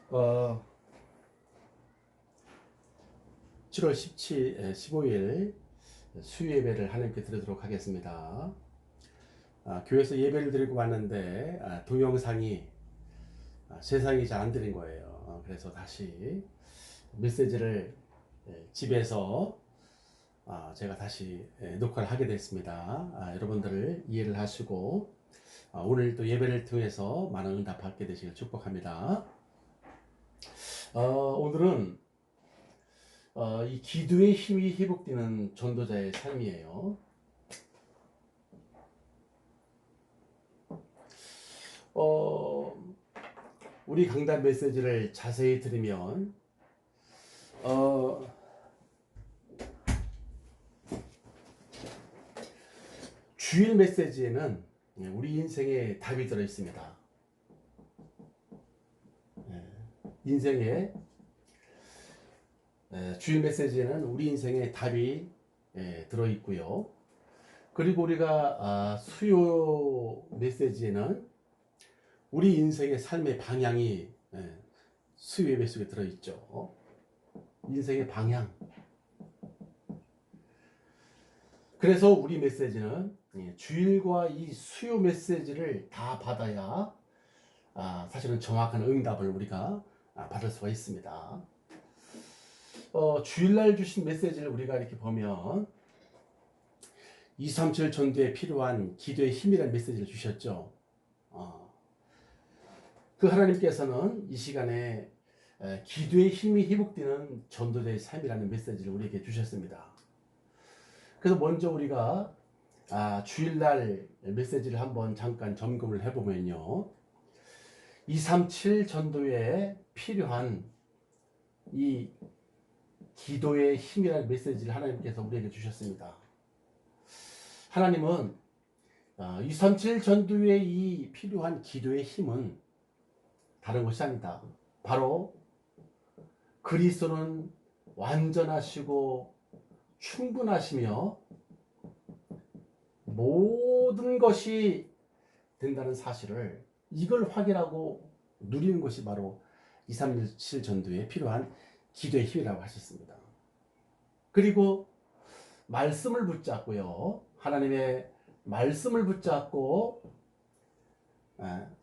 어, 7월 15일 수요 예배를 하나님께 드리도록 하겠습니다. 교회에서 예배를 드리고 왔는데 동영상이 세상이 잘 안 들린 거예요. 그래서 다시 메시지를 집에서 제가 다시 녹화를 하게 됐습니다. 여러분들을 이해를 하시고 오늘 또 예배를 통해서 많은 응답 받게 되시길 축복합니다. 오늘은 이 기도의 힘이 회복되는 전도자의 삶이에요. 어, 우리 강단 메시지를 자세히 들으면 어, 주일 메시지에는 우리 인생의 답이 들어 있습니다. 인생의 주일 메시지에는 우리 인생의 답이 들어 있고요. 그리고 우리가 수요 메시지에는 우리 인생의 삶의 방향이 수요 예배 속에 들어 있죠. 인생의 방향. 그래서 우리 메시지는 주일과 이 수요 메시지를 다 받아야 사실은 정확한 응답을 우리가 받을 수가 있습니다. 주일날 주신 메시지를 우리가 이렇게 보면 237 전도에 필요한 기도의 힘이라는 메시지를 주셨죠. 그 하나님께서는 이 시간에 기도의 힘이 회복되는 전도자의 삶이라는 메시지를 우리에게 주셨습니다. 그래서 먼저 우리가 주일날 메시지를 한번 잠깐 점검을 해보면요. 237 전도에 필요한 이 기도의 힘이라는 메시지를 하나님께서 우리에게 주셨습니다. 하나님은 237 전도에 이 필요한 기도의 힘은 다른 것이 아니다. 바로 그리스도는 완전하시고 충분하시며 모든 것이 된다는 사실을 이걸 확인하고 누리는 것이 바로 237 전도에 필요한 기도의 힘이라고 하셨습니다. 그리고 말씀을 붙잡고요. 하나님의 말씀을 붙잡고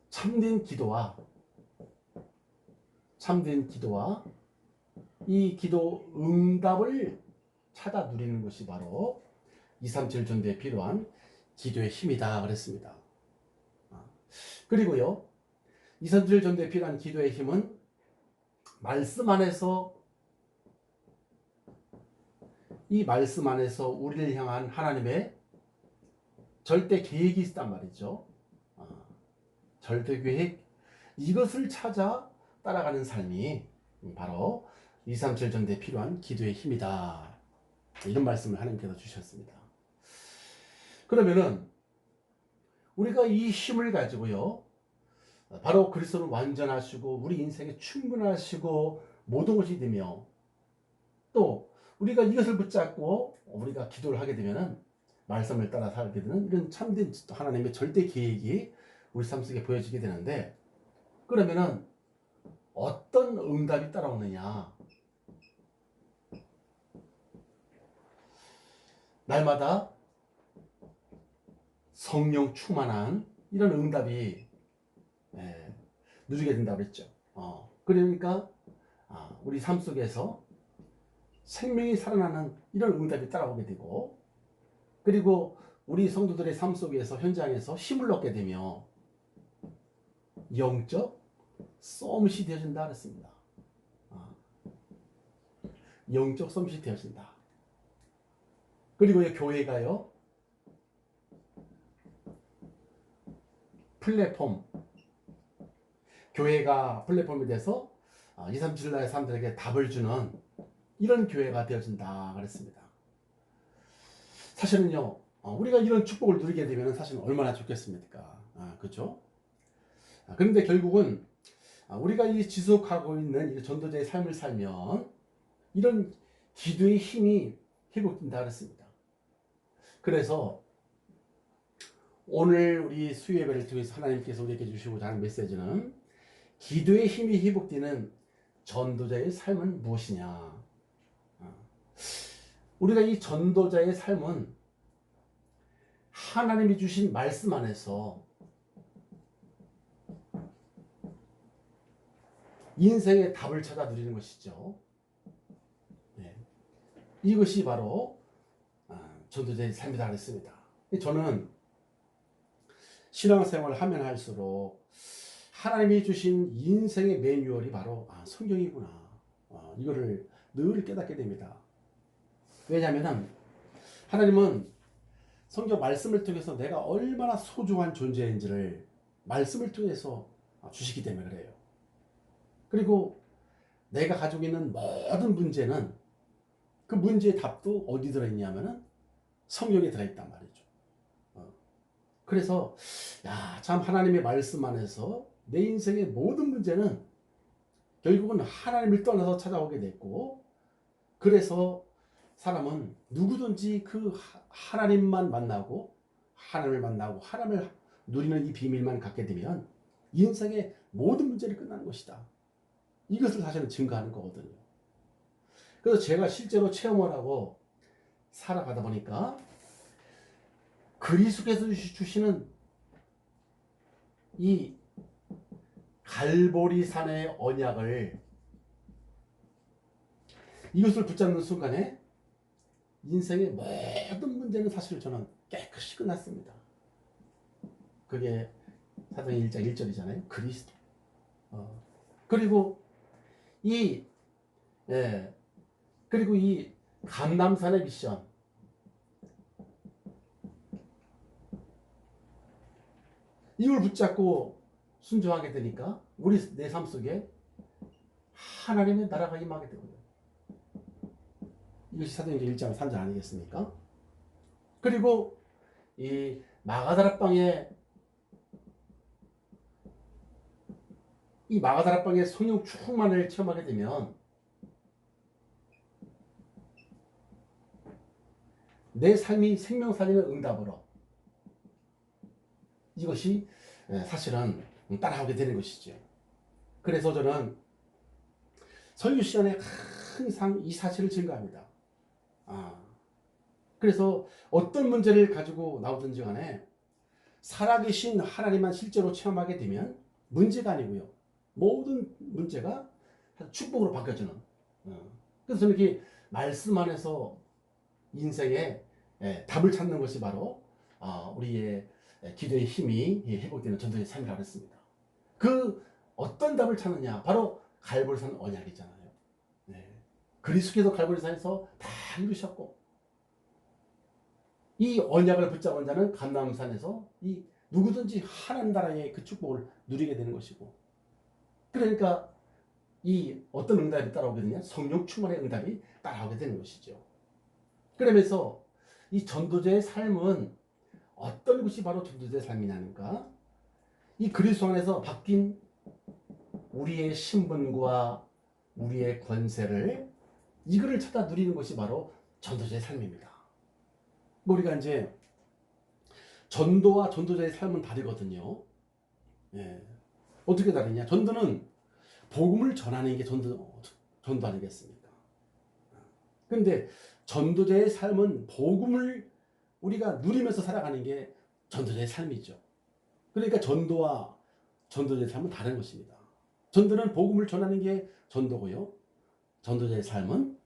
참된 기도와 이 기도 응답을 찾아 누리는 것이 바로 237 전도에 필요한 기도의 힘이다 그랬습니다. 그리고요. 237 전도에 필요한 기도의 힘은 말씀 안에서 이 말씀 안에서 우리를 향한 하나님의 절대 계획이 있단 말이죠. 절대 계획 이것을 찾아 따라가는 삶이 바로 237 전도에 필요한 기도의 힘이다. 이런 말씀을 하나님께서 주셨습니다. 그러면은 우리가 이 힘을 가지고요. 바로 그리스도는 완전하시고 우리 인생에 충분하시고 모든 것이 되며 또 우리가 이것을 붙잡고 우리가 기도를 하게 되면은 말씀을 따라 살게 되는 이런 참된 하나님의 절대 계획이 우리 삶 속에 보여지게 되는데 그러면은 어떤 응답이 따라오느냐? 날마다 성령 충만한 이런 응답이 누리게 된다고 그랬죠. 그러니까 우리 삶 속에서 생명이 살아나는 이런 응답이 따라오게 되고 그리고 우리 성도들의 삶 속에서 현장에서 힘을 얻게 되며 영적 솜씨 되어진다 그랬습니다. 영적 솜씨 되어진다. 그리고 교회가요 교회가 플랫폼이 돼서 237나의 사람들에게 답을 주는 이런 교회가 되어진다 그랬습니다. 사실은요 우리가 이런 축복을 누리게 되면 사실 얼마나 좋겠습니까? 그렇죠? 그런데 결국은 우리가 이 지속하고 있는 이 전도자의 삶을 살면 이런 기도의 힘이 회복된다 그랬습니다. 그래서 오늘 우리 수요 예배를 통해서 하나님께서 우리에게 주시고자 하는 메시지는 기도의 힘이 회복되는 전도자의 삶은 무엇이냐? 우리가 이 전도자의 삶은 하나님이 주신 말씀 안에서 인생의 답을 찾아 누리는 것이죠. 네. 이것이 바로 전도자의 삶이다 그랬습니다. 저는 신앙생활을 하면 할수록 하나님이 주신 인생의 매뉴얼이 바로 성경이구나. 이거를 늘 깨닫게 됩니다. 왜냐하면 하나님은 성경 말씀을 통해서 내가 얼마나 소중한 존재인지를 말씀을 통해서 주시기 때문에 그래요. 그리고 내가 가지고 있는 모든 문제는 그 문제의 답도 어디 들어있냐면은 성경에 들어있단 말이죠. 그래서 참 하나님의 말씀 안에서 내 인생의 모든 문제는 결국은 하나님을 떠나서 찾아오게 됐고, 그래서 사람은 누구든지 그 하나님만 만나고 하나님을 만나고 하나님을 누리는 이 비밀만 갖게 되면 인생의 모든 문제를 끝나는 것이다. 이것을 사실은 증거하는 거거든요. 그래서 제가 실제로 체험을 하고 살아가다 보니까 그리스도께서 주시는 이 갈보리산의 언약을 이것을 붙잡는 순간에 인생의 모든 문제는 사실 저는 깨끗이 끝났습니다. 그게 사도행 1장 1절이잖아요. 그리스도. 그리고 이 감람산의 미션, 이걸 붙잡고 순종하게 되니까 내 삶 속에 하나님의 나라가 임하게 되거든요. 이것이 사도행전 1장 3절 아니겠습니까? 그리고 이 마가다락방의 성령 충만을 체험하게 되면 내 삶이 생명 살리는 응답으로 이것이 사실은 따라오게 되는 것이죠. 그래서 저는 설교 시간에 항상 이 사실을 증거합니다. 그래서 어떤 문제를 가지고 나오든지 간에 살아계신 하나님만 실제로 체험하게 되면 문제가 아니고요, 모든 문제가 축복으로 바뀌어지는. 그래서 저는 이렇게 말씀 안에서 인생의 답을 찾는 것이 바로 우리의 기도의 힘이 회복되는 전도의 삶이라고 했습니다. 그 어떤 답을 찾느냐? 바로 갈보리산 언약이잖아요. 그리스도께서 갈보리산에서 다 이루셨고, 이 언약을 붙잡은 자는 감람산에서 이 누구든지 하나님 나라의 그 축복을 누리게 되는 것이고, 그러니까 이 어떤 응답이 따라오게 되냐? 성령 충만의 응답이 따라오게 되는 것이죠. 그러면서 이 전도자의 삶은 어떤 것이 바로 전도자의 삶이냐니까, 이 그리스도 안에서 바뀐 우리의 신분과 우리의 권세를 이거를 찾아 누리는 것이 바로 전도자의 삶입니다. 우리가 이제 전도와 전도자의 삶은 다르거든요. 어떻게 다르냐? 전도는 복음을 전하는 게 전도 아니겠습니까? 그런데 전도자의 삶은 복음을 우리가 누리면서 살아가는 게 전도자의 삶이죠. 그러니까 전도와 전도자의 삶은 다른 것입니다. 전도는 복음을 전하는 게 전도고요, 전도자의 삶은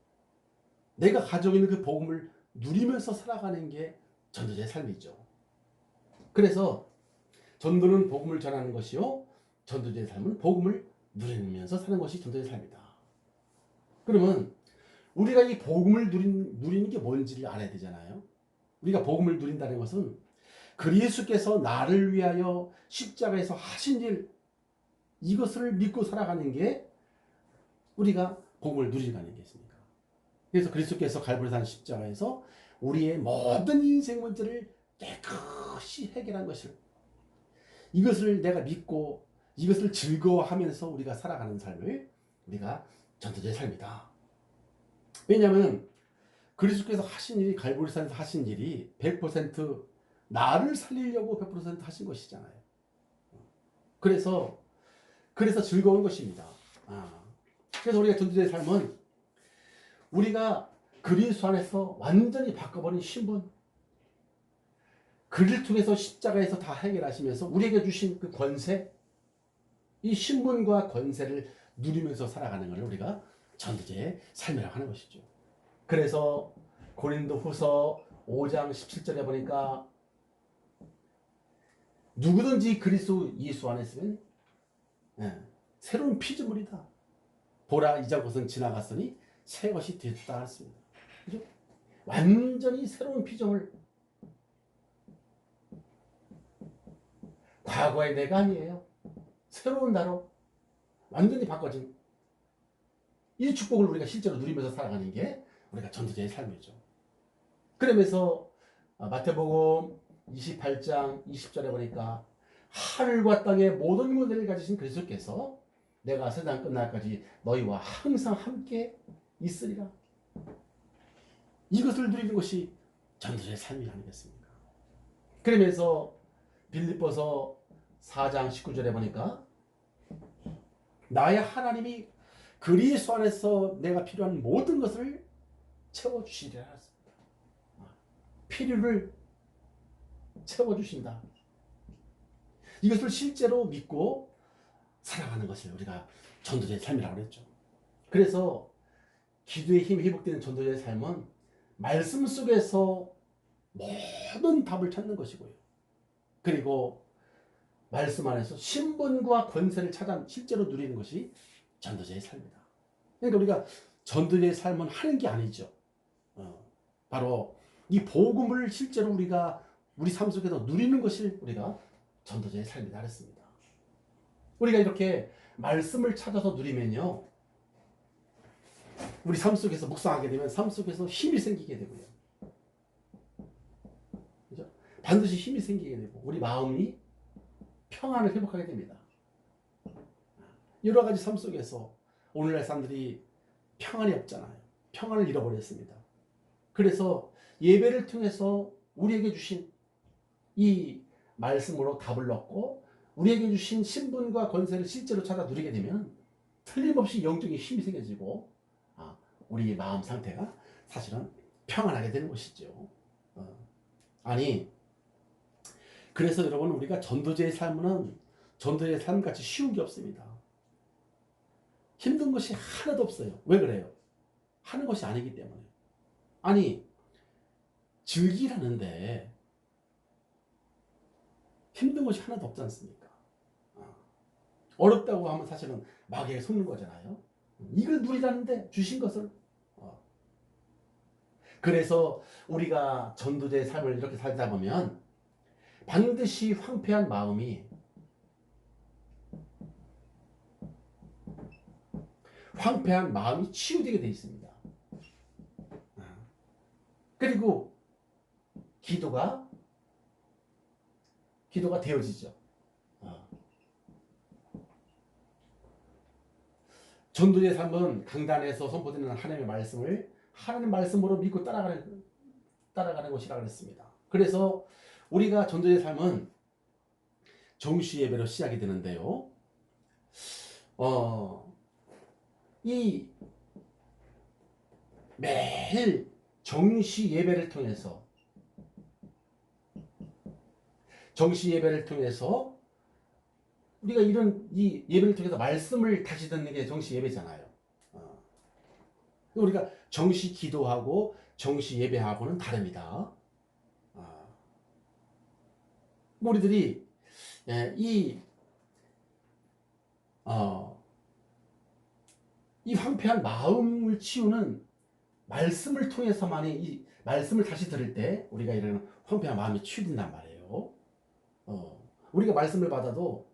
내가 가지고 있는 그 복음을 누리면서 살아가는 게 전도자의 삶이죠. 그래서 전도는 복음을 전하는 것이요, 전도자의 삶은 복음을 누리면서 사는 것이 전도자의 삶이다. 그러면 우리가 이 복음을 누리는 게 뭔지를 알아야 되잖아요. 우리가 복음을 누린다는 것은 그리스도께서 나를 위하여 십자가에서 하신 일, 이것을 믿고 살아가는 게 우리가 복음을 누리는 게 있습니까? 그래서 그리스도께서 갈보리산 십자가에서 우리의 모든 인생 문제를 깨끗이 해결한 것을, 이것을 내가 믿고 이것을 즐거워하면서 우리가 살아가는 삶을 우리가 전도자의 삶이다. 왜냐하면 그리스도께서 하신 일이, 갈보리산에서 하신 일이 100% 나를 살리려고 100% 하신 것이잖아요. 그래서 그래서 즐거운 것입니다. 그래서 우리가 전도자의 삶은 우리가 그리스도 안에서 완전히 바꿔버린 신분, 그를 통해서 십자가에서 다 해결하시면서 우리에게 주신 그 권세, 이 신분과 권세를 누리면서 살아가는 것을 우리가 전도자의 삶이라고 하는 것이죠. 그래서 고린도 후서 5장 17절에 보니까 누구든지 그리스도 예수 안에 있으면 새로운 피조물이다. 보라 이전 것은 지나갔으니 새 것이 됐다 했습니다. 그죠? 완전히 새로운 피조물. 과거의 내가 아니에요. 새로운 나로 완전히 바꿔진 이 축복을 우리가 실제로 누리면서 살아가는 게 우리가 전도자의 삶이죠. 그러면서 마태복음 28장 20절에 보니까 하늘과 땅의 모든 권세를 가지신 그리스도께서 내가 세상 끝날까지 너희와 항상 함께 있으리라. 이것을 누리는 것이 전도자의 삶이 아니겠습니까? 그러면서 빌립보서 4장 19절에 보니까 나의 하나님이 그리스도 안에서 내가 필요한 모든 것을 채워주시리라 했습니다. 필요를 채워주신다. 이것을 실제로 믿고 살아가는 것을 우리가 전도자의 삶이라고 그랬죠. 그래서 기도의 힘이 회복되는 전도자의 삶은 말씀 속에서 모든 답을 찾는 것이고요. 그리고 말씀 안에서 신분과 권세를 찾아 실제로 누리는 것이 전도자의 삶이다. 그러니까 우리가 전도자의 삶은 하는 게 아니죠. 바로 이 복음을 실제로 우리가 우리 삶 속에서 누리는 것이 우리가 전도자의 삶이다 그랬습니다. 우리가 이렇게 말씀을 찾아서 누리면요, 우리 삶 속에서 묵상하게 되면 삶 속에서 힘이 생기게 되고요. 그죠? 반드시 힘이 생기게 되고 우리 마음이 평안을 회복하게 됩니다. 여러 가지 삶 속에서 오늘날 사람들이 평안이 없잖아요. 평안을 잃어버렸습니다. 그래서 예배를 통해서 우리에게 주신 이 말씀으로 답을 얻고 우리에게 주신 신분과 권세를 실제로 찾아 누리게 되면 틀림없이 영적인 힘이 생겨지고 우리 마음 상태가 사실은 평안하게 되는 것이죠. 아니, 그래서 여러분 우리가 전도자의 삶은 전도자의 삶같이 쉬운 게 없습니다. 힘든 것이 하나도 없어요. 왜 그래요? 하는 것이 아니기 때문에. 아니, 즐기라는데 힘든 것이 하나도 없지 않습니까? 어렵다고 하면 사실은 마귀에 속는 거잖아요. 이걸 누리라는데 주신 것을. 그래서 우리가 전도자의 삶을 이렇게 살다 보면 반드시 황폐한 마음이 치유되게 되어 있습니다. 그리고 기도가 되어지죠. 전도자의 삶은 강단에서 선포되는 하나님의 말씀을 하나님 말씀으로 믿고 따라가는 것이라고 했습니다. 그래서 우리가 전도자의 삶은 정시 예배로 시작이 되는데요. 이 매일 정시 예배를 통해서 우리가 이 예배를 통해서 말씀을 다시 듣는 게 정시 예배잖아요. 우리가 정시 기도하고 정시 예배하고는 다릅니다. 우리들이 이 황폐한 마음을 치우는 말씀을 통해서만이 이 말씀을 다시 들을 때 우리가 이런 황폐한 마음이 치유된단 말이에요. 우리가 말씀을 받아도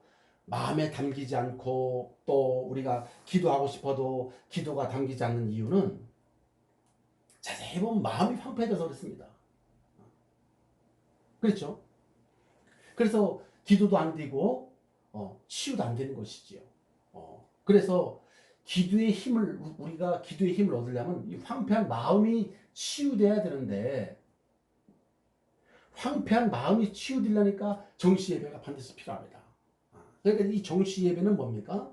마음에 담기지 않고 또 우리가 기도하고 싶어도 기도가 담기지 않는 이유는 자세히 보면 마음이 황폐해져서 그렇습니다. 그렇죠? 그래서 기도도 안 되고 치유도 안 되는 것이지요. 그래서 우리가 기도의 힘을 얻으려면 이 황폐한 마음이 치유돼야 되는데 황폐한 마음이 치유되려니까 정시 예배가 반드시 필요합니다. 그러니까 이 정시 예배는 뭡니까?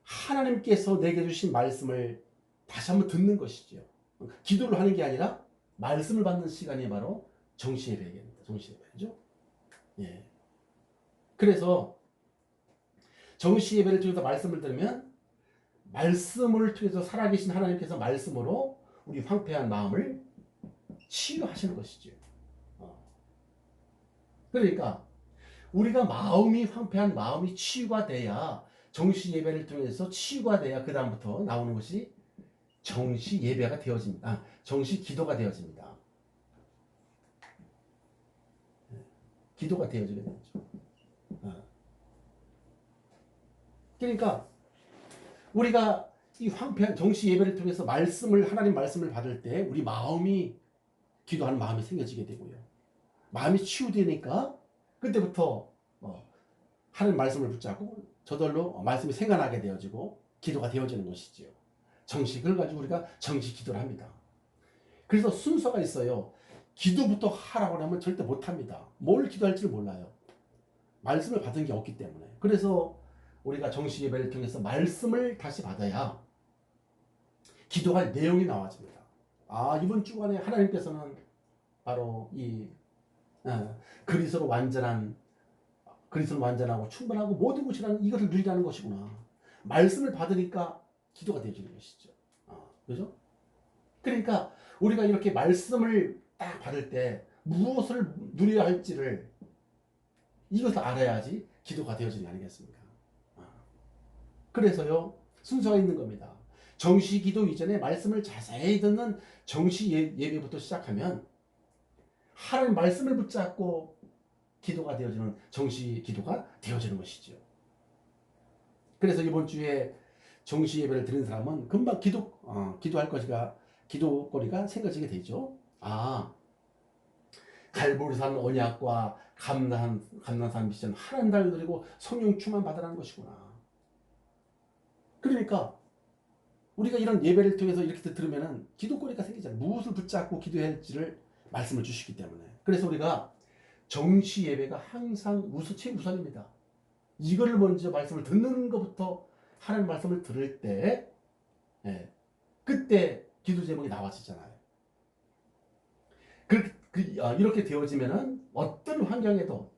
하나님께서 내게 주신 말씀을 다시 한번 듣는 것이죠. 기도를 하는 게 아니라 말씀을 받는 시간이 바로 정시 예배입니다. 정시 예배죠. 예. 그래서 정시 예배를 통해서 말씀을 들으면 말씀을 통해서 살아계신 하나님께서 말씀으로 우리 황폐한 마음을 치유하시는 것이죠. 그러니까 우리가 마음이 황폐한 마음이 치유가 돼야 정시 예배를 통해서 치유가 돼야 그 다음부터 나오는 것이 정시 예배가 되어집니다. 정시 기도가 되어집니다. 기도가 되어지게 되죠. 그러니까 우리가 이 황폐한 정시 예배를 통해서 하나님 말씀을 받을 때 우리 마음이 기도하는 마음이 생겨지게 되고요. 마음이 치유되니까 그때부터 하나님 말씀을 붙잡고 저절로 말씀이 생각나게 되어지고 기도가 되어지는 것이지요. 정식을 가지고 우리가 정식 기도를 합니다. 그래서 순서가 있어요. 기도부터 하라고 하면 절대 못합니다. 뭘 기도할지를 몰라요. 말씀을 받은 게 없기 때문에. 그래서 우리가 정식 예배를 통해서 말씀을 다시 받아야 기도할 내용이 나와집니다. 이번 주간에 하나님께서는 바로 이 그리스도로 완전하고 충분하고 모든 것이라는 이것을 누리라는 것이구나. 말씀을 받으니까 기도가 되어지는 것이죠. 그죠? 그러니까 우리가 이렇게 말씀을 딱 받을 때 무엇을 누려야 할지를 이것을 알아야지 기도가 되어지는 게 아니겠습니까? 그래서요, 순서가 있는 겁니다. 정시 기도 이전에 말씀을 자세히 듣는 정시 예배부터 시작하면 하나님 말씀을 붙잡고 기도가 되어지는 정시 기도가 되어지는 것이죠. 그래서 이번 주에 정시 예배를 드리는 사람은 금방 기도할 기도거리가 생겨지게 되죠. 갈보리산 언약과 감난산 미션 하나님 달 드리고 성령 충만 받으라는 것이구나. 그러니까 우리가 이런 예배를 통해서 이렇게 들으면은 기도거리가 생기잖아요. 무엇을 붙잡고 기도해야 할지를 말씀을 주시기 때문에. 그래서 우리가 정시 예배가 항상 최우선입니다. 이거를 먼저 말씀을 듣는 것부터 하나님 말씀을 들을 때 그때 기도 제목이 나와지잖아요. 이렇게 되어지면은 어떤 환경에도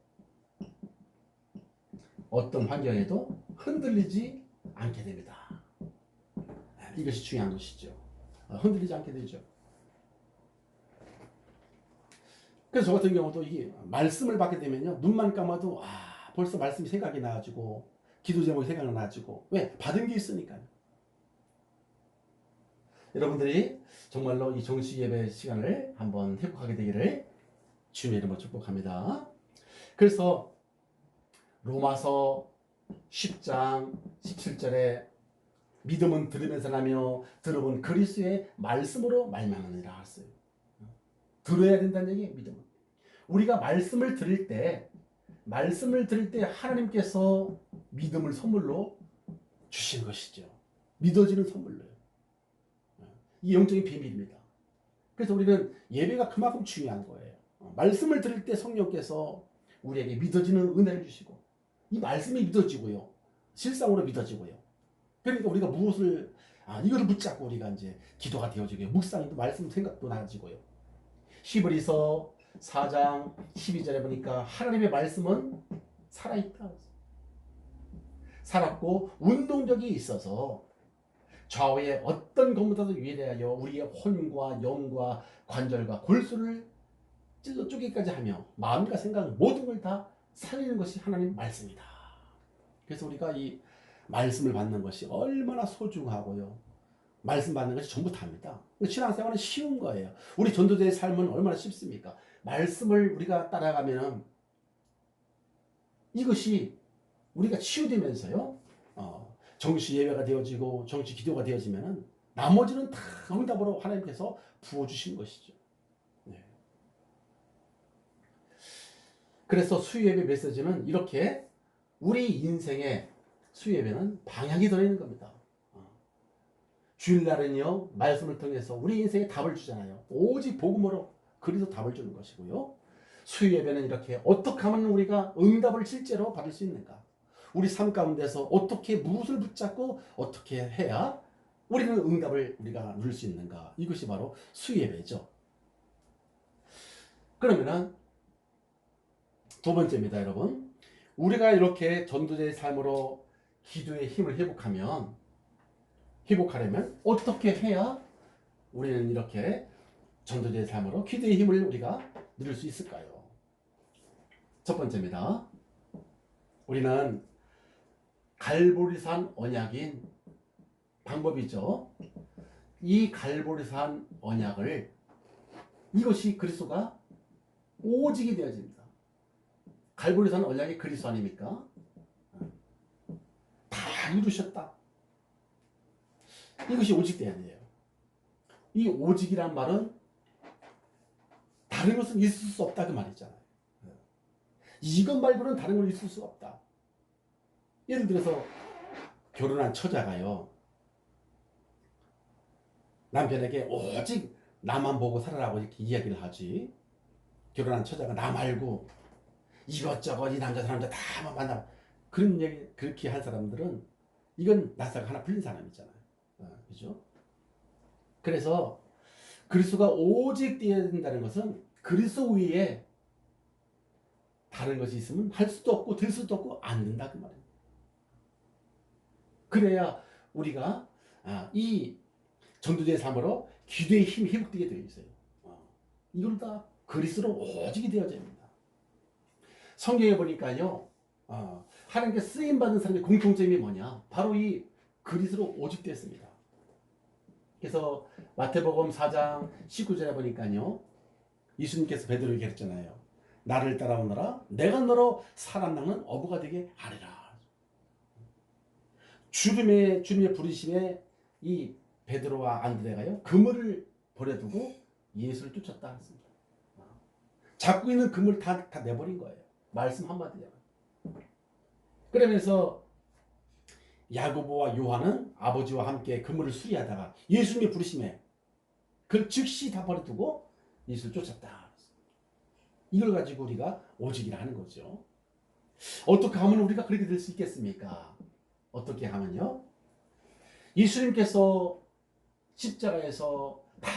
흔들리지 않게 됩니다. 이것이 중요한 것이죠. 흔들리지 않게 되죠. 그래서 저 같은 경우도 이게 말씀을 받게 되면요, 눈만 감아도 벌써 말씀이 생각이 나가지고 기도 제목이 생각나가지고 왜? 받은 게 있으니까요. 여러분들이 정말로 이 정시 예배 시간을 한번 회복하게 되기를 주님의 이름으로 축복합니다. 그래서 로마서 10장 17절에 믿음은 들으면서 나며 들어본 그리스도의 말씀으로 말미암으리라 했어요. 들어야 된다는 얘기예요. 믿음은. 우리가 말씀을 들을 때 하나님께서 믿음을 선물로 주신 것이죠. 믿어지는 선물로요. 이 영적인 비밀입니다. 그래서 우리는 예배가 그만큼 중요한 거예요. 말씀을 들을 때 성령께서 우리에게 믿어지는 은혜를 주시고 이 말씀이 믿어지고요. 실상으로 믿어지고요. 그러니까 우리가 무엇을 이거를 붙잡고 우리가 이제 기도가 되어지고요. 묵상도 말씀 생각도 나아지고요. 히브리서 4장 12절에 보니까 하나님의 말씀은 살아있다. 살았고 운동력이 있어서 좌우의 어떤 것보다도 위대하여 우리의 혼과 영과 관절과 골수를 찔러 쪼개기까지 하며 마음과 생각 모든 걸 다 살리는 것이 하나님 말씀이다. 그래서 우리가 이 말씀을 받는 것이 얼마나 소중하고요. 말씀 받는 것이 전부 다입니다. 신앙생활은 쉬운 거예요. 우리 전도자의 삶은 얼마나 쉽습니까? 말씀을 우리가 따라가면 이것이 우리가 치유되면서요. 정시 예배가 되어지고 정시 기도가 되어지면 나머지는 다 응답으로 하나님께서 부어주신 것이죠. 네. 그래서 수요예배 메시지는 이렇게 우리 인생의 수요예배는 방향이 들어있는 겁니다. 주일날은요, 말씀을 통해서 우리 인생에 답을 주잖아요. 오직 복음으로 그리스도 답을 주는 것이고요. 수요예배는 이렇게 어떻게 하면 우리가 응답을 실제로 받을 수 있는가? 우리 삶 가운데서 어떻게 무엇을 붙잡고 어떻게 해야 우리는 응답을 우리가 누릴 수 있는가? 이것이 바로 수예배죠. 그러면은 두 번째입니다, 여러분. 우리가 이렇게 전도자의 삶으로 기도의 힘을 회복하려면 어떻게 해야 우리는 이렇게 전도자의 삶으로 기도의 힘을 우리가 누릴 수 있을까요? 첫 번째입니다. 우리는 갈보리산 언약인 방법이죠. 이 갈보리산 언약을 이것이 그리스도가 오직이 되어집니다. 갈보리산 언약이 그리스도 아닙니까? 다 이루셨다. 이것이 오직돼야 돼요. 이 오직이란 말은 다른 것은 있을 수 없다 그 말이잖아요. 이것 말고는 다른 건 있을 수 없다. 예를 들어서 결혼한 처자가요, 남편에게 오직 나만 보고 살아라고 이렇게 이야기를 하지, 결혼한 처자가 나 말고 이것저것 이 남자 저 남자 다 만나 그런 얘기 그렇게 한 사람들은 이건 나사가 하나 풀린 사람이잖아요. 그죠? 그래서 그리스도가 오직 되어야 된다는 것은 그리스도 위에 다른 것이 있으면 할 수도 없고 될 수도 없고 안 된다 그 말입니다. 그래야 우리가 이 전도자의 삶으로 기도의 힘이 회복되게 되어 있어요. 이걸 다 그리스도로 오직이 되어져야 합니다. 성경에 보니까요, 하나님께 쓰임받은 사람의 공통점이 뭐냐? 바로 이 그리스도로 오직됐습니다. 그래서 마태복음 4장 19절에 보니까요, 예수님께서 베드로에게 그랬잖아요. 나를 따라오너라. 내가 너로 사람 낚는 어부가 되게 하리라. 주님의 부르심에 이 베드로와 안드레가요, 그물을 버려두고 예수를 쫓았다 했습니다. 잡고 있는 그물 다 내버린 거예요. 말씀 한마디잖아요. 그러면서 야고보와 요한은 아버지와 함께 그물을 수리하다가 예수님의 부르심에 그걸 즉시 다 버려두고 예수를 쫓았다. 이걸 가지고 우리가 오직이라 하는 거죠. 어떻게 하면 우리가 그렇게 될 수 있겠습니까? 어떻게 하면요? 예수님께서 십자가에서 다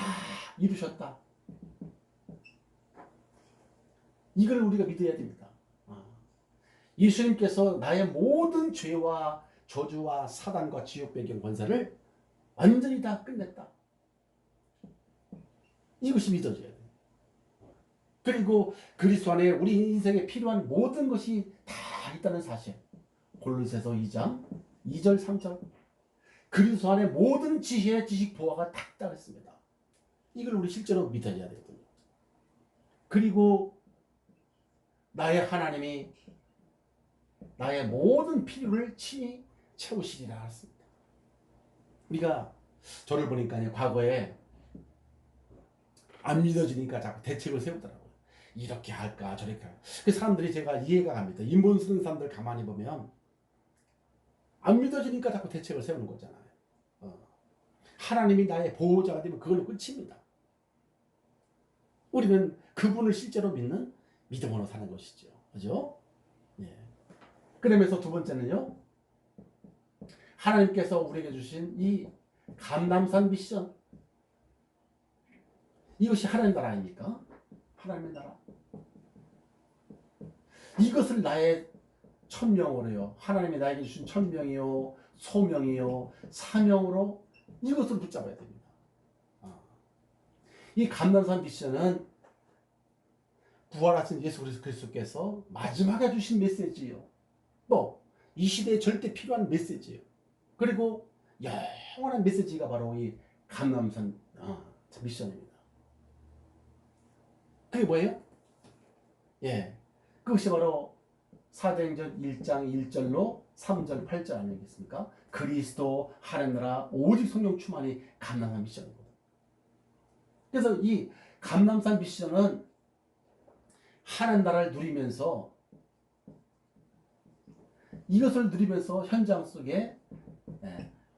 이루셨다. 이걸 우리가 믿어야 됩니다. 예수님께서 나의 모든 죄와 저주와 사단과 지옥 배경 권세를 완전히 다 끝냈다. 이것이 믿어져야 돼요. 그리고 그리스도 안에 우리 인생에 필요한 모든 것이 다 있다는 사실. 골로새서 2장 2절 3절. 그리스도 안에 모든 지혜, 지식, 보화가 다 있다고 했습니다. 이걸 우리 실제로 믿어야 되거든요. 그리고 나의 하나님이 나의 모든 필요를 친히 채우시리라 했습니다. 우리가 저를 보니까요, 과거에 안 믿어지니까 자꾸 대책을 세우더라고요. 이렇게 할까 저렇게 할까. 그 사람들이 제가 이해가 갑니다. 인본 쓰는 사람들 가만히 보면 안 믿어지니까 자꾸 대책을 세우는 거잖아요. 하나님이 나의 보호자가 되면 그걸로 끝입니다. 우리는 그분을 실제로 믿는 믿음으로 사는 것이죠. 그죠? 예. 그러면서 두 번째는요, 하나님께서 우리에게 주신 이 감람산 미션, 이것이 하나님 나라 아닙니까? 하나님의 나라. 이것을 나의 천명으로요, 하나님이 나에게 주신 천명이요, 소명이요, 사명으로 이것을 붙잡아야 됩니다. 이 감람산 미션은 부활하신 예수 그리스도께서 마지막에 주신 메시지요. 또 이 시대에 절대 필요한 메시지예요. 그리고 영원한 메시지가 바로 이 감람산 미션입니다. 그게 뭐예요? 예, 그것이 바로 사도행전 1장 1절로 3절 8절 아니겠습니까? 그리스도 하나님 나라 오직 성령 충만이 감람산 미션이거든요. 그래서 이 감람산 미션은 하나님 나라를 누리면서, 이것을 누리면서 현장 속에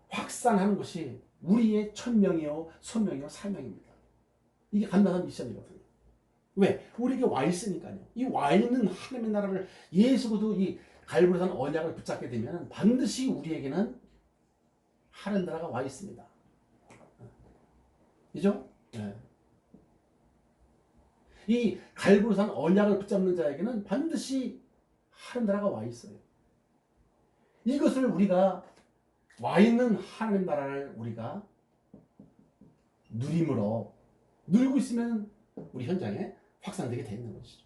확산하는 것이 우리의 천명이요, 소명이요, 사명입니다. 이게 감람산 미션이거든요. 왜? 우리에게 와 있으니까요. 이 와 있는 하나님의 나라를 예수 그리스도 이 갈보리산 언약을 붙잡게 되면 반드시 우리에게는 하늘 나라가 와 있습니다. 그죠? 네. 이 갈보리산 언약을 붙잡는 자에게는 반드시 하늘 나라가 와 있어요. 이것을 우리가 와 있는 하나님 나라를 우리가 누림으로 누리고 있으면 우리 현장에 확산되게 되어 있는 것이죠.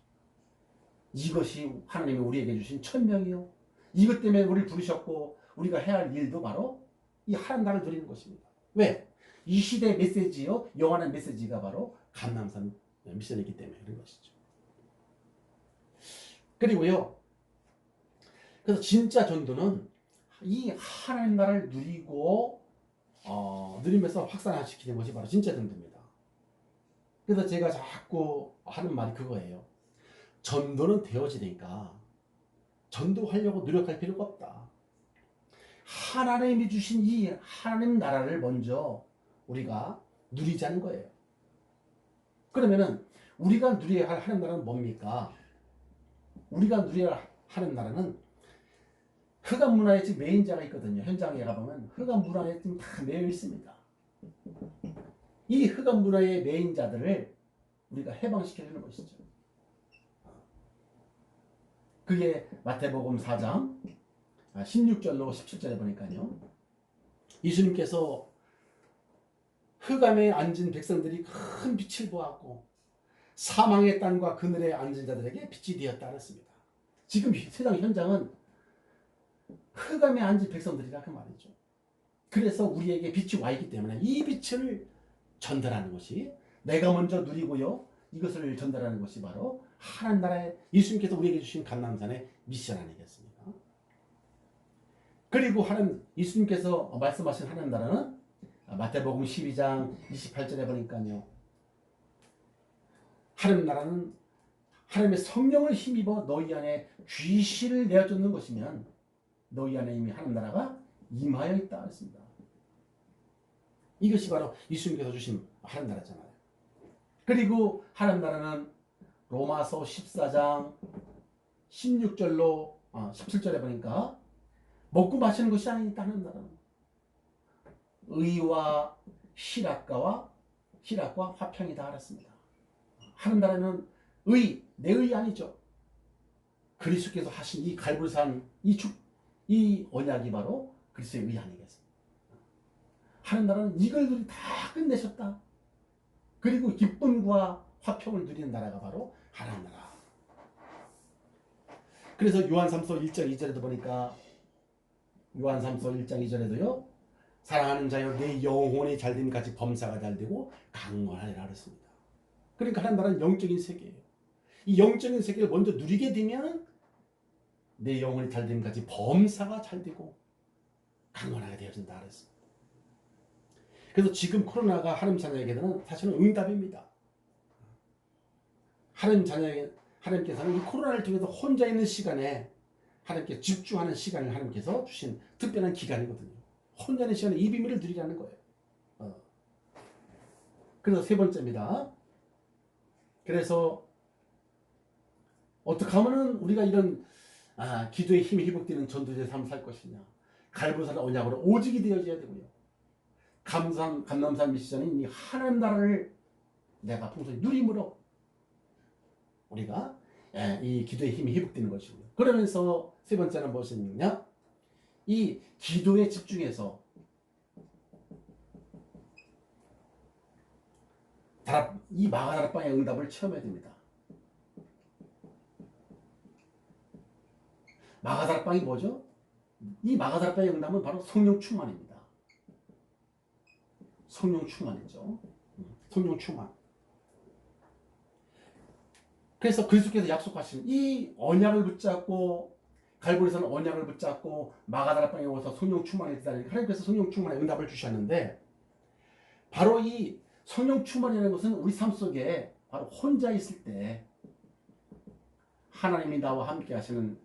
이것이 하나님이 우리에게 주신 천명이요. 이것 때문에 우리를 부르셨고 우리가 해야 할 일도 바로 이 하나님 나라를 누리는 것입니다. 왜? 이 시대 메시지요. 영원한 메시지가 바로 감람산 미션이기 때문에 그런 것이죠. 그리고요. 그래서 진짜 전도는 이 하나님 나라를 누리고 누리면서 확산시키는 것이 바로 진짜 전도입니다. 그래서 제가 자꾸 하는 말이 그거예요. 전도는 되어지니까 전도하려고 노력할 필요가 없다. 하나님이 주신 이 하나님 나라를 먼저 우리가 누리자는 거예요. 그러면은 우리가 누려야 할 하나님 나라는 뭡니까? 우리가 누려야 하는 나라는 흑암 문화에 지금 매인자가 있거든요. 현장에 가보면 흑암 문화에 지금 다 매여 있습니다. 이 흑암 문화의 매인자들을 우리가 해방시키려는 것이죠. 그게 마태복음 4장 16절로 17절에 보니까요. 예수님께서 흑암에 앉은 백성들이 큰 빛을 보았고 사망의 땅과 그늘에 앉은 자들에게 빛이 되었다 그랬습니다. 지금 세상 현장은 흑암에 앉은 백성들이라 그 말이죠. 그래서 우리에게 빛이 와 있기 때문에 이 빛을 전달하는 것이 내가 먼저 누리고요. 이것을 전달하는 것이 바로 하나님 나라의 예수님께서 우리에게 주신 감람산의 미션 아니겠습니까? 그리고 예수님께서 말씀하신 하나님 나라는 마태복음 12장 28절에 보니까요. 하나님 나라는 하나님의 성령을 힘입어 너희 안에 귀신을 내어쫓는 것이면 너희 안에 이미 하나님 나라가 임하여 있다 했습니다. 이것이 바로 예수님께서 주신 하나님 나라잖아요. 그리고 하나님 나라는 로마서 14장 16절로 17절에 보니까 먹고 마시는 것이 아니니까 하나님 나라는 의와 희락과 화평이다 알았습니다. 하나님 나라는 내 의 아니죠. 그리스도께서 하신 이 갈보리산 이 언약이 바로 그리스도의 의 아니겠습니까? 하나님 나라는 이걸 다 끝내셨다. 그리고 기쁨과 화평을 누리는 나라가 바로 하나님 나라. 그래서 요한삼서 1장 2절에도 보니까 요한삼서 1장 2절에도요. 사랑하는 자여 내 영혼이 잘됨 같이 범사가 잘되고 강건하리라 그랬습니다. 그러니까 하나님 나라는 영적인 세계예요. 이 영적인 세계를 먼저 누리게 되면 내 영혼이 잘됨 같이 범사가 잘되고 강건하게 되어진다 그랬습니다. 그래서 지금 코로나가 하나님 자녀에게는 사실은 응답입니다. 하나님께서는 이 코로나를 통해서 혼자 있는 시간에 하나님께 집중하는 시간을 하나님께서 주신 특별한 기간이거든요. 혼자 있는 시간에 이 비밀을 누리라는 거예요. 그래서 세 번째입니다. 그래서 어떻게 하면은 우리가 이런 기도의 힘이 회복되는 전도자의 삶을 살 것이냐. 갈보리산 언약으로 오직이 되어져야 되고요. 감람산 미션인 이 하나님 나라를 내가 풍성히 누림으로 우리가 이 기도의 힘이 회복되는 것이고요. 그러면서 세 번째는 무엇이냐? 이 기도에 집중해서 이 마가다락방의 응답을 체험해야 됩니다. 마가다락방이 뭐죠? 이 마가다락방의 응답은 바로 성령 충만입니다. 성령 충만이죠. 성령 충만. 그래서 그리스도께서 약속하신 이 언약을 붙잡고 갈보리산 언약을 붙잡고 마가다락방에 와서 성령 충만에 기다리는 하나님께서 성령 충만의 응답을 주셨는데 바로 이 성령 충만이라는 것은 우리 삶 속에 바로 혼자 있을 때 하나님이 나와 함께 하시는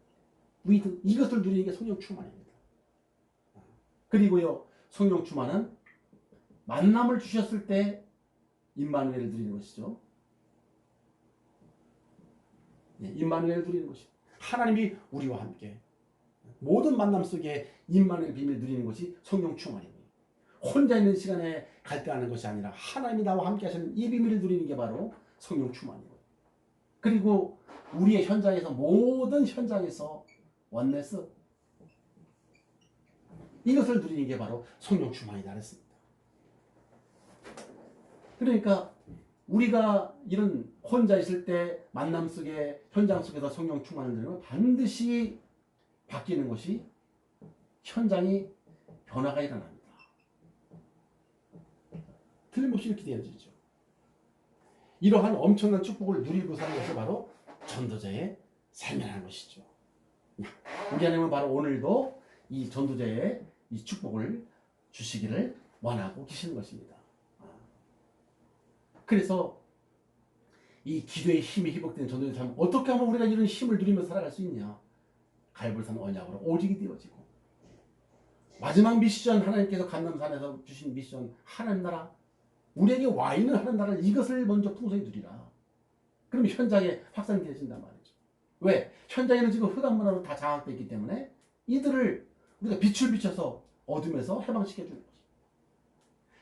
이것을 누리는 게 성령 충만입니다. 그리고요 성령 충만은 만남을 주셨을 때 임마누엘을 누리는 것이죠. 임마누엘을 누리는 것이 하나님이 우리와 함께 모든 만남 속에 임마누엘 비밀 누리는 것이 성령 충만입니다. 혼자 있는 시간에 갈등하는 것이 아니라 하나님이 나와 함께 하시는 이 비밀을 누리는 게 바로 성령 충만이에요. 그리고 우리의 현장에서 모든 현장에서 원네스 이것을 누리는 게 바로 성령 충만이다 그랬습니다. 그러니까 우리가 이런 혼자 있을 때 만남 속에 현장 속에서 성령 충만을 누리면 반드시 바뀌는 것이 현장이 변화가 일어납니다. 틀림없이 이렇게 되어지죠. 이러한 엄청난 축복을 누리고 사는 것이 바로 전도자의 삶이라는 것이죠. 우리 하나님은 바로 오늘도 이 전도자의 이 축복을 주시기를 원하고 계시는 것입니다. 그래서 이 기도의 힘이 회복된 전도자의 삶, 어떻게 하면 우리가 이런 힘을 누리며 살아갈 수 있냐? 갈보산 언약으로 오직이 되어지고, 마지막 미션, 하나님께서 감람산에서 주신 미션, 하나님 나라, 우리에게 와 있는 하나님 나라를, 이것을 먼저 풍성히 누리라. 그럼 현장에 확산되어진단 말이죠. 왜? 현장에는 지금 흑암 문화로 다 장악되어 있기 때문에 이들을 우리가 빛을 비춰서 어둠에서 해방시켜주는 거죠.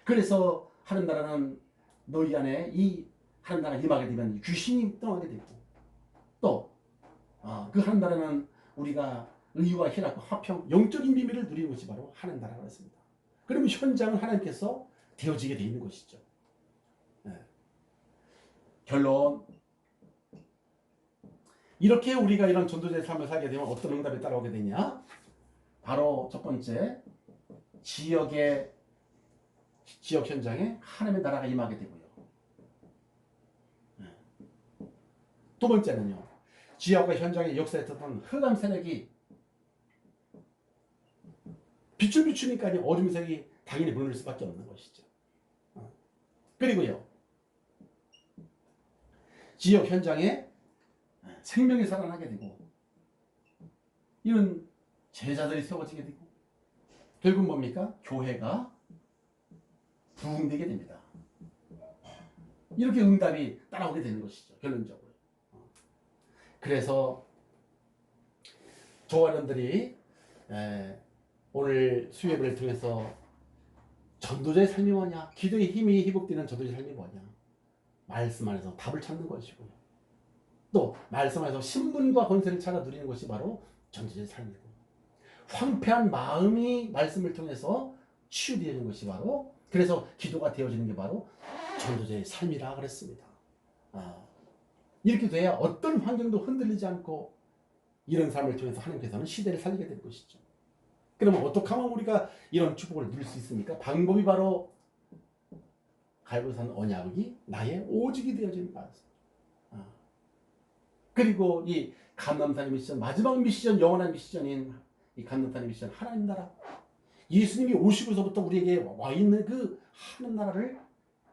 그래서 하나님 나라는 너희 안에 이 하나님 나라가 임하게 되면 귀신이 떠나게 되고, 또 그 하나님 나라는 우리가 의와 희락과 화평, 영적인 비밀을 누리는 것이 바로 하나님 나라가 있습니다. 그러면 현장은 하나님께서 되어지게 되어 있는 것이죠. 네. 결론, 이렇게 우리가 이런 전도자의 삶을 살게 되면 어떤 응답이 따라오게 되냐? 바로 첫 번째, 지역 현장에 하나님의 나라가 임하게 되고요. 네. 두 번째는요, 지역과 현장의 역사에 있었던 흑암 세력이 빛을 비추니까 어둠 세력이 당연히 무너질 수밖에 없는 것이죠. 그리고요, 지역 현장에 생명이 살아나게 되고, 이런 제자들이 세워지게 되고, 결국 뭡니까? 교회가 부흥되게 됩니다. 이렇게 응답이 따라오게 되는 것이죠, 결론적으로. 그래서 저와 여러분들이 오늘 수요예배를 통해서 전도자의 삶이 뭐냐, 기도의 힘이 회복되는 전도자의 삶이 뭐냐, 말씀 안에서 답을 찾는 것이고요, 또 말씀 안에서 신분과 권세를 찾아 누리는 것이 바로 전도자의 삶이고, 황폐한 마음이 말씀을 통해서 치유되는 것이 바로, 그래서 기도가 되어지는 게 바로 전도자의 삶이라 그랬습니다. 이렇게 돼야 어떤 환경도 흔들리지 않고 이런 삶을 통해서 하나님께서는 시대를 살리게 될 것이죠. 그러면 어떻게 하면 우리가 이런 축복을 누릴 수 있습니까? 방법이 바로 갈보산 언약이 나의 오직이 되어지는 것입니다. 그리고 이 감람산의 미션, 마지막 미션, 영원한 미션인 이 감람산의 미션, 하나님 나라, 예수님이 오시고서부터 우리에게 와 있는 그 하나님 나라를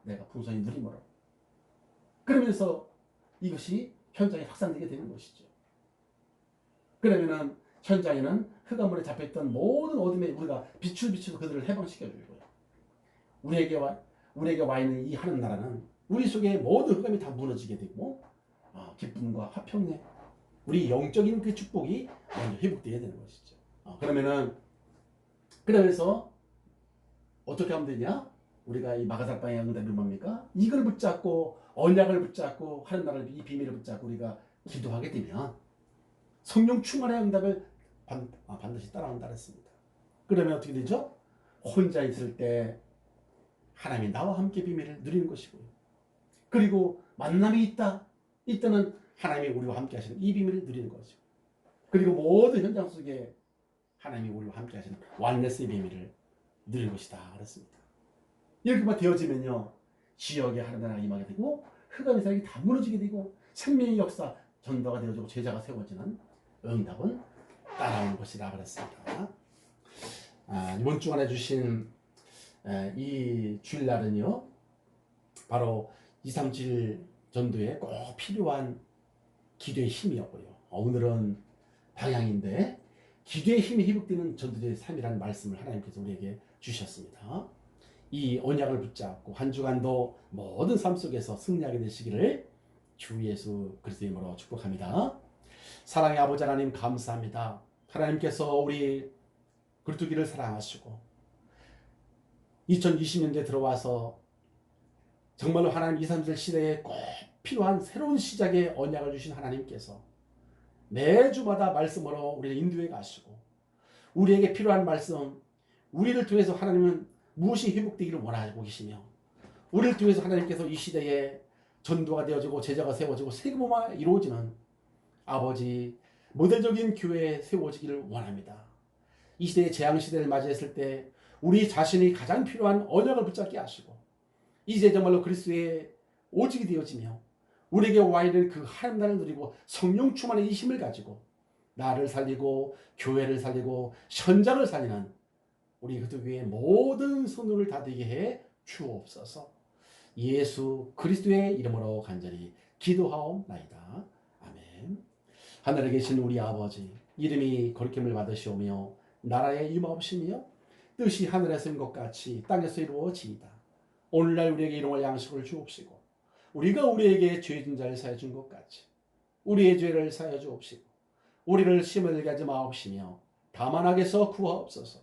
내가 풍성히 누리므로, 그러면서 이것이 현장에 확산되게 되는 것이죠. 그러면은 현장에는 흑암물에 잡혀있던 모든 어둠에 우리가 빛을 비춰서 그들을 해방시켜주고요, 우리에게 와 있는 이 하나님 나라는 우리 속에 모든 흑암이 다 무너지게 되고, 기쁨과 화평에 우리 영적인 그 축복이 먼저 회복되어야 되는 것이죠. 그러면서 어떻게 하면 되냐? 우리가 이 마가다락방의 응답이 뭡니까? 이걸 붙잡고, 언약을 붙잡고, 하나님 나라를, 이 비밀을 붙잡고 우리가 기도하게 되면 성령 충만의 응답을 반드시 따라온다 그랬습니다. 그러면 어떻게 되죠? 혼자 있을 때 하나님이 나와 함께 비밀을 누리는 것이고요, 그리고 만남이 있다, 이때는 하나님이 우리와 함께 하시는 이 비밀을 누리는 것이고, 그리고 모든 현장 속에 하나님이 우리와 함께 하시는 완네스의 비밀을 누리는 것이다 그랬습니다. 이렇게만 되어지면요, 지역에 하나님 나라가 임하게 되고, 흑암의 세력이 다 무너지게 되고, 생명의 역사, 전도가 되어지고 제자가 세워지는 응답은 따라오는 것이라 그랬습니다. 이번 주간에 주신 이 주일날은요, 바로 237 전도에 꼭 필요한 기도의 힘이었고요, 오늘은 방향인데 기도의 힘이 회복되는 전도자의 삶이라는 말씀을 하나님께서 우리에게 주셨습니다. 이 언약을 붙잡고 한 주간도 모든 삶 속에서 승리하게 되시기를 주 예수 그리스도의 이름으로 축복합니다. 사랑의 아버지 하나님, 감사합니다. 하나님께서 우리 굴뚝이를 사랑하시고 2020년대에 들어와서 정말로 하나님 2, 3절 시대에 꼭 필요한 새로운 시작의 언약을 주신 하나님께서 매주마다 말씀으로 우리를 인도해 가시고 우리에게 필요한 말씀, 우리를 통해서 하나님은 무엇이 회복되기를 원하고 계시며 우리를 통해서 하나님께서 이 시대에 전도가 되어지고 제자가 세워지고 세계보가 이루어지는 아버지 모델적인 교회에 세워지기를 원합니다. 이 시대의 재앙시대를 맞이했을 때 우리 자신이 가장 필요한 언약을 붙잡게 하시고 이제 정말로 그리스도의 오직이 되어지며 우리에게 와 있는 그 하나님 나라를 누리고 성령 충만의 이 힘을 가지고 나를 살리고 교회를 살리고 현장을 살리는 우리 그 교회의 모든 성도를 다되게 해 주옵소서. 예수 그리스도의 이름으로 간절히 기도하옵나이다. 아멘. 하늘에 계신 우리 아버지, 이름이 거룩함을 받으시오며 나라의 임하옵시며 뜻이 하늘에서 인 것 같이 땅에서 이루어지이다. 오늘날 우리에게 일용할 양식을 주옵시고 우리가 우리에게 죄 진 자를 사여 준 것 같이 우리의 죄를 사여 주옵시고 우리를 시험에 들게 하지 마옵시며 다만 악에서 구하옵소서.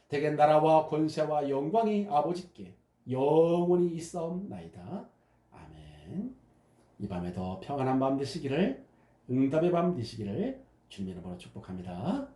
대개 나라와 권세와 영광이 아버지께 영원히 있사옵나이다. 아멘. 이 밤에도 평안한 밤 되시기를, 응답의 밤 되시기를 주님 이름으로 축복합니다.